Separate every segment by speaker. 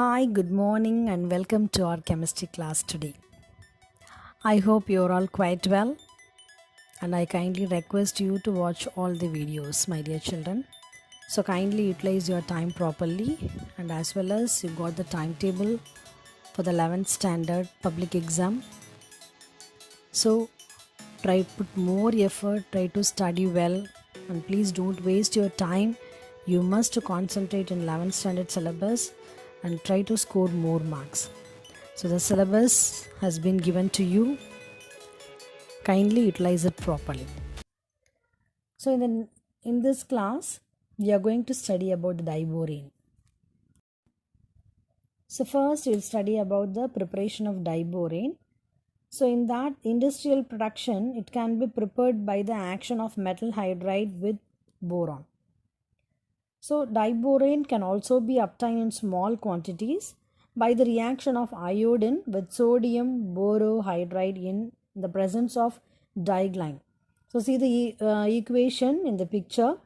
Speaker 1: Hi, good morning, and welcome to our chemistry class today. I hope you're all quite well, and I kindly request you to watch all the videos, my dear children. So, kindly utilize your time properly, and as well as you got the timetable for the 11th standard public exam. So, try to put more effort, try to study well, and please don't waste your time. You must concentrate in 11th standard syllabus and try to score more marks. So the syllabus has been given to you. Kindly utilize it properly. So in this class, we are going to study about the diborane. So first we'll study about the preparation of diborane. So in that industrial production, it can be prepared by the action of metal hydride with boron. So diborane can also be obtained in small quantities by the reaction of iodine with sodium borohydride in the presence of diglyme. So see the equation in the picture.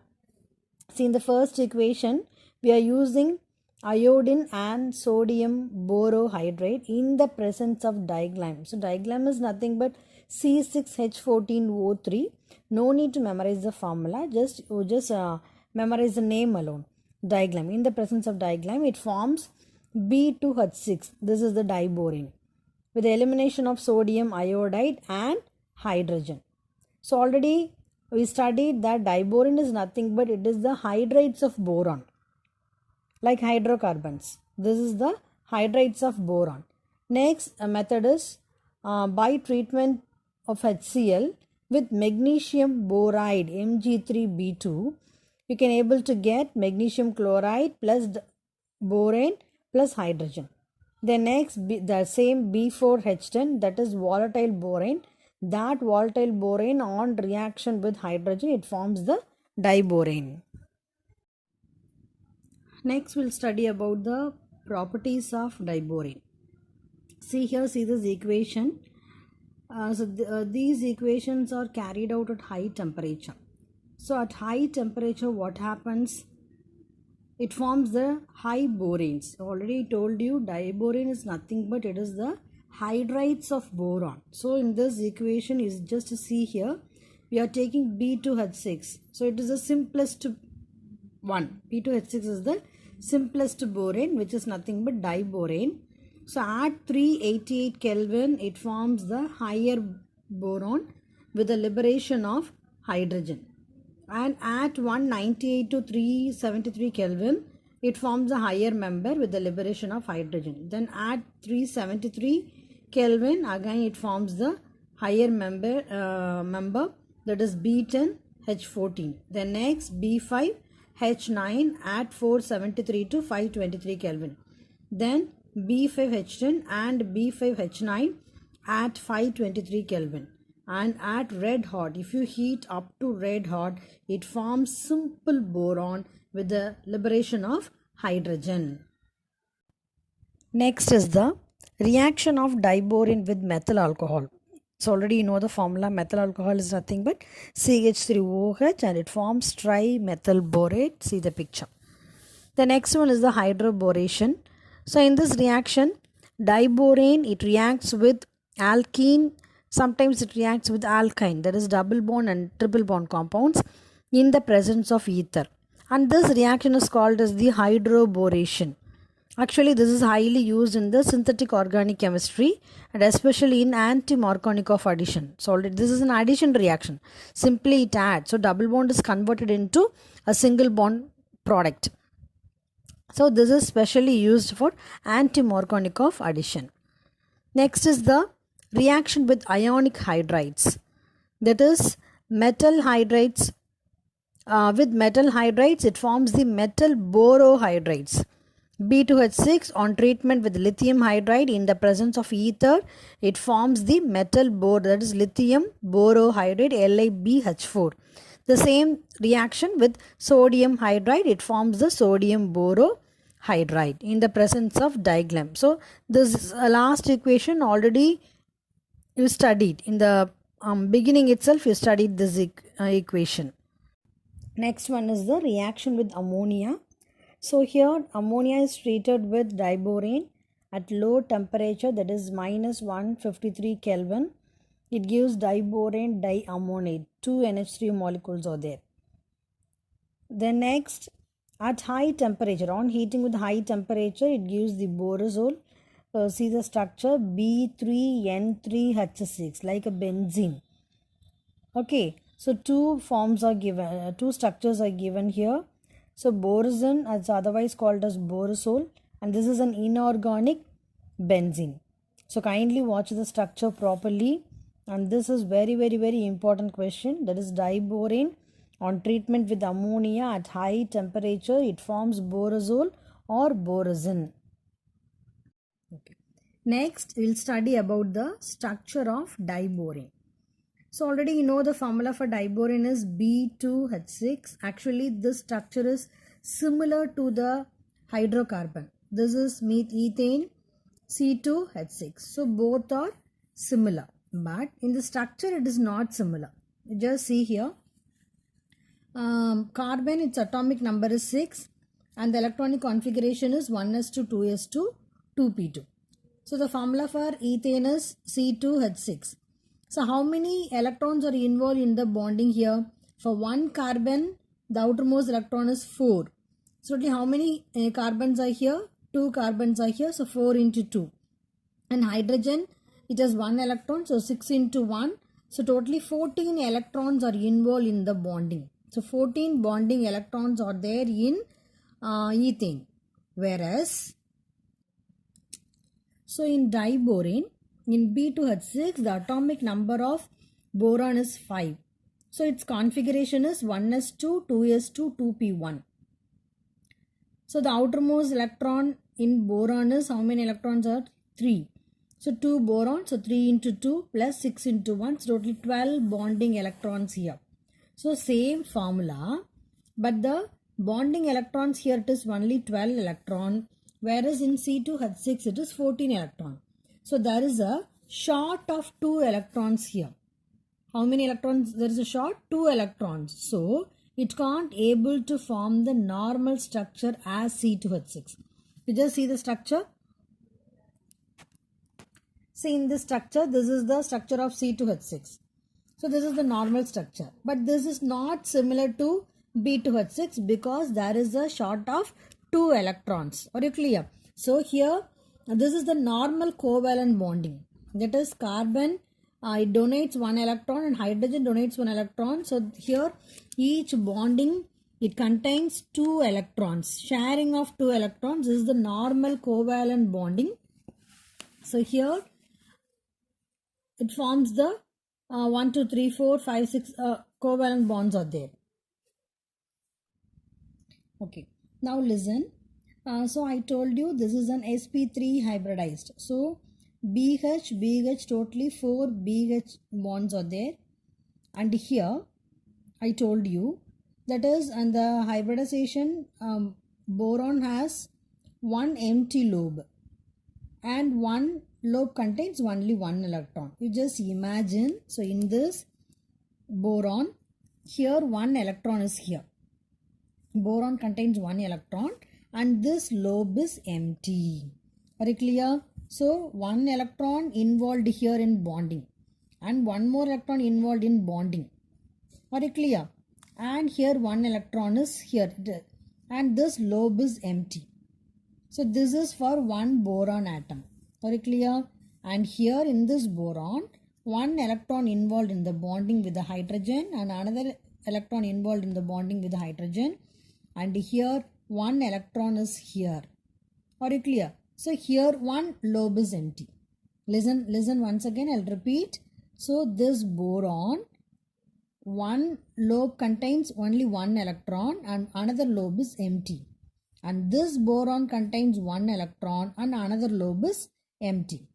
Speaker 1: See in the first equation, we are using iodine and sodium borohydride in the presence of diglyme. So diglyme is nothing but C6H14O3. No need to memorize the formula, just memorize the name alone. Diglyme. In the presence of diglyme, it forms B2H6. This is the diborane with the elimination of sodium iodide and hydrogen. So already we studied that diborane is nothing but it is the hydrides of boron, like hydrocarbons. This is the hydrides of boron. Next method is by treatment of HCl with magnesium boride Mg3B2, you can able to get magnesium chloride plus borane plus hydrogen. Then next the same B4H10, that is volatile borane. That volatile borane on reaction with hydrogen, it forms the diborane. Next we'll study about the properties of diborane. See this equation. These equations are carried out at high temperature. So at high temperature, what happens? It forms the high boranes. Already told you diborane is nothing but it is the hydrides of boron. So in this equation is just to see here, we are taking B2H6. So it is the simplest one. B2H6 is the simplest borane, which is nothing but diborane. So at 388 Kelvin, it forms the higher boron with the liberation of hydrogen. And at 198 to 373 Kelvin, it forms a higher member with the liberation of hydrogen. Then at 373 Kelvin, again it forms the higher member that is B10H14. Then next B5H9 at 473 to 523 Kelvin. Then B5H10 and B5H9 at 523 Kelvin. And at red hot, if you heat up to red hot, it forms simple boron with the liberation of hydrogen. Next is the reaction of diborane with methyl alcohol. So already you know the formula. Methyl alcohol is nothing but CH3OH and it forms trimethyl borate. See the picture. The next one is the hydroboration. So in this reaction, diborane, it reacts with alkene. Sometimes it reacts with alkyne, that is double bond and triple bond compounds in the presence of ether. And this reaction is called as the hydroboration. Actually, this is highly used in the synthetic organic chemistry and especially in anti-Markovnikov addition. So this is an addition reaction. Simply it adds. So double bond is converted into a single bond product. So this is specially used for anti-Markovnikov addition. Next is the reaction with ionic hydrides, that is metal hydrides. With metal hydrides, it forms the metal borohydrides. B2H6 on treatment with lithium hydride in the presence of ether, it forms the metal bore, that is lithium borohydride LiBH4. The same reaction with sodium hydride, it forms the sodium borohydride in the presence of diglyme. So this last equation already you studied in the beginning itself. You studied this equation. Next one is the reaction with ammonia. So here ammonia is treated with diborane at low temperature, that is minus 153 Kelvin. It gives diborane diammonate. 2 NH3 molecules are there. Then next, at high temperature, on heating with high temperature, it gives the borazole. See the structure B3N3H6 like a benzene. Okay, so two forms are given, two structures are given here. So borazone, as otherwise called as borazole, and this is an inorganic benzene. So kindly watch the structure properly, and this is very important question. That is diborane. On treatment with ammonia at high temperature, it forms borazole or borazine. Okay. Next, we'll study about the structure of diborane. So already you know the formula for diborane is B2H6. Actually, this structure is similar to the hydrocarbon. This is ethane C2H6. So both are similar, but in the structure it is not similar. Just see here. Carbon, its atomic number is 6 and the electronic configuration is 1s2 2s2 2p2. So the formula for ethane is C2H6. So how many electrons are involved in the bonding here? For one carbon, the outermost electron is 4. So how many carbons are here? 2 carbons are here, so 4 into 2. And hydrogen, it has 1 electron, so 6 into 1. So totally 14 electrons are involved in the bonding. So 14 bonding electrons are there in ethane. Whereas, so in diborane, in B2H6, the atomic number of boron is 5. So its configuration is 1s2, 2s2, 2p1. So the outermost electron in boron is, how many electrons are? 3. So 2 boron, so 3 into 2 plus 6 into 1, so totally 12 bonding electrons here. So same formula, but the bonding electrons here it is only 12 electron, whereas in C2H6 it is 14 electron. So there is a short of 2 electrons here. How many electrons? There is a short 2 electrons. So it can't able to form the normal structure as C2H6. You just see the structure. See in this structure, this is the structure of C2H6. So this is the normal structure. But this is not similar to B2H6 because there is a short of 2 electrons. Are you clear? So here, this is the normal covalent bonding. That is carbon, it donates 1 electron and hydrogen donates 1 electron. So here, each bonding, it contains 2 electrons. Sharing of 2 electrons is the normal covalent bonding. So here, it forms the 1, 2, 3, 4, 5, 6 covalent bonds are there. Okay, now listen. So I told you this is an sp3 hybridized. So BH, totally 4 BH bonds are there. And here I told you that is, and the hybridization boron has one empty lobe and one lobe contains only 1 electron. You just imagine, so in this boron, here 1 electron is here. Boron contains 1 electron and this lobe is empty. Are you clear? So 1 electron involved here in bonding and 1 more electron involved in bonding. Are you clear? And here 1 electron is here and this lobe is empty. So this is for 1 boron atom. Are you clear? And here in this boron, 1 electron involved in the bonding with the hydrogen and another electron involved in the bonding with the hydrogen. And here 1 electron is here. Are you clear? So here 1 lobe is empty. Listen once again, I'll repeat. So this boron, 1 lobe contains only 1 electron and another lobe is empty. And this boron contains 1 electron and another lobe is empty.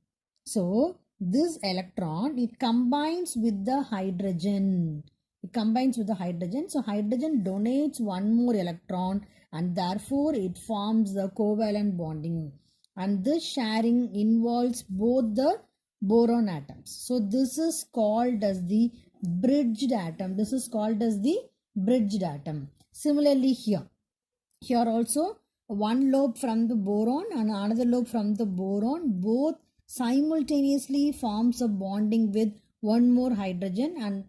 Speaker 1: So this electron, it combines with the hydrogen. It combines with the hydrogen. So hydrogen donates 1 more electron and therefore it forms the covalent bonding. And this sharing involves both the boron atoms. So this is called as the bridged atom. This is called as the bridged atom. Similarly here also one lobe from the boron and another lobe from the boron, both simultaneously forms a bonding with one more hydrogen,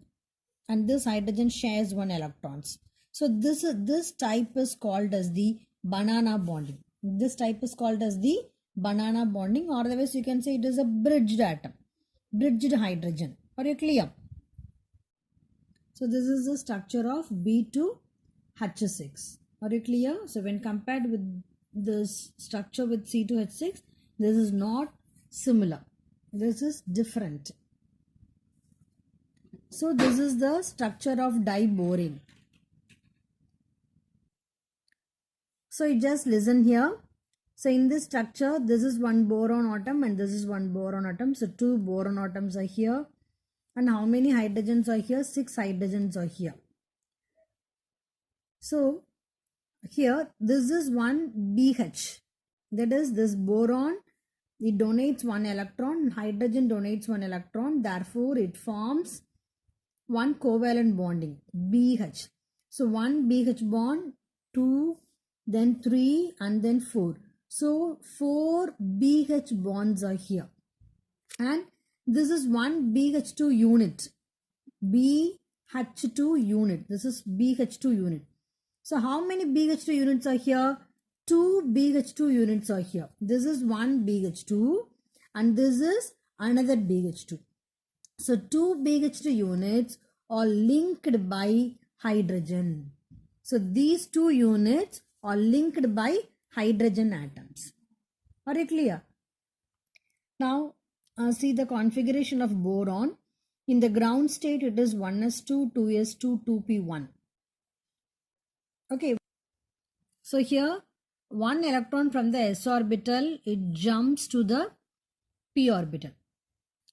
Speaker 1: and this hydrogen shares one electrons. So this type is called as the banana bonding. This type is called as the banana bonding, or otherwise you can say it is a bridged atom, bridged hydrogen. Are you clear? So this is the structure of B2H6. Are you clear? So when compared with this structure with C2H6, this is not similar. This is different. So this is the structure of diborane. So you just listen here. So in this structure, this is one boron atom and this is one boron atom. So two boron atoms are here. And how many hydrogens are here? 6 hydrogens are here. So here this is one BH. That is, this boron, it donates one electron, hydrogen donates one electron. Therefore, it forms one covalent bonding, BH. So one BH bond, 2, then 3 and then 4. So 4 BH bonds are here. And this is one BH2 unit. BH2 unit. This is BH2 unit. So how many BH2 units are here? 2 BH2 units are here. This is one BH2 and this is another BH2. So 2 BH2 units are linked by hydrogen. So these 2 units are linked by hydrogen atoms. Are you clear? Now see the configuration of boron. In the ground state it is 1s2, 2s2, 2p1. Okay. So here one electron from the s orbital, it jumps to the p orbital.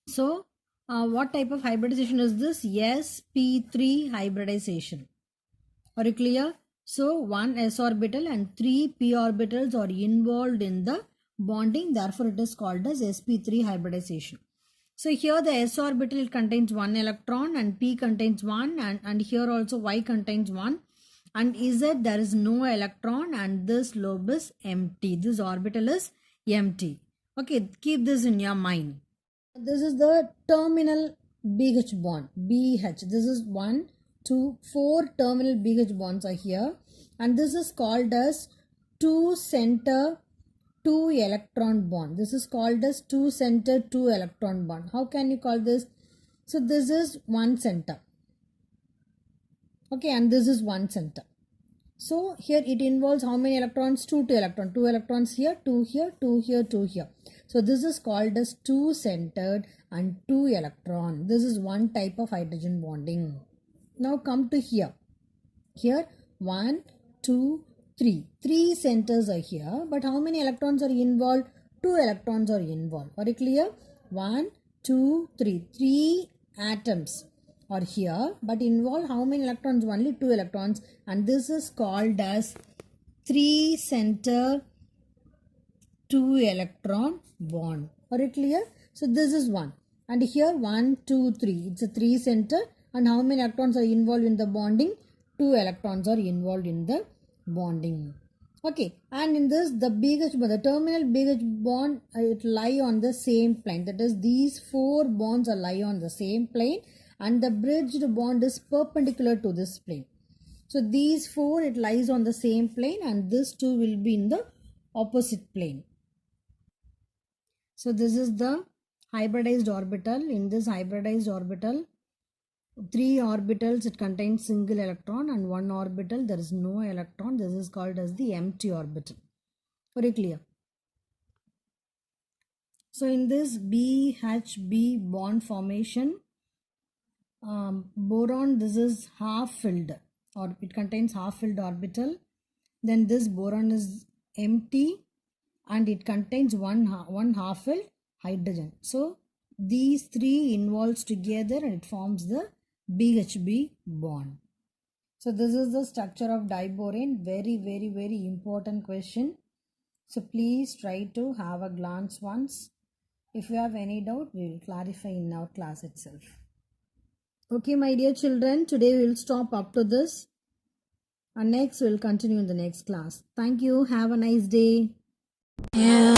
Speaker 1: So what type of hybridization is this? sp3 hybridization. Are you clear? So one s orbital and 3 p orbitals are involved in the bonding. Therefore it is called as sp3 hybridization. So here the s orbital contains one electron and p contains one, and here also y contains one, and z there is no electron and this lobe is empty. This orbital is empty. Okay, keep this in your mind. This is the terminal BH bond, BH. This is 1, 2, 4 terminal BH bonds are here, and this is called as 2 center 2 electron bond. This is called as 2 center 2 electron bond. How can you call this? So this is 1 center. Okay, and this is 1 center. So here it involves how many electrons? 2 electrons. 2 electrons here, 2 here, 2 here, 2 here. So this is called as 2 centered and 2 electron. This is one type of hydrogen bonding. Now come to here. Here 1, 2, 3. 3 centers are here, but how many electrons are involved? 2 electrons are involved. Are you clear? 1, 2, 3. 3 atoms are here, but involve how many electrons? Only 2 electrons, and this is called as 3 center 2 electron bond. Are you clear? So this is one, and here 1, 2, 3. It's a 3 center, and how many electrons are involved in the bonding? 2 electrons are involved in the bonding. Okay, and in this the BH bond, the terminal BH bond, it lie on the same plane. That is, these 4 bonds are lie on the same plane, and the bridged bond is perpendicular to this plane. So these 4, it lies on the same plane, and this 2 will be in the opposite plane. So this is the hybridized orbital. In this hybridized orbital, 3 orbitals, it contains single electron, and 1 orbital there is no electron. This is called as the empty orbital. Very clear? So in this BHB bond formation, boron, this is half filled, or it contains half filled orbital. Then this boron is empty and it contains one half filled hydrogen. So these 3 involves together and it forms the BHB bond. So this is the structure of diborane. Very, very, very important question. So please try to have a glance once. If you have any doubt, we will clarify in our class itself. Okay, my dear children, today we will stop up to this. And next, we'll continue in the next class. Thank you. Have a nice day.
Speaker 2: Yeah.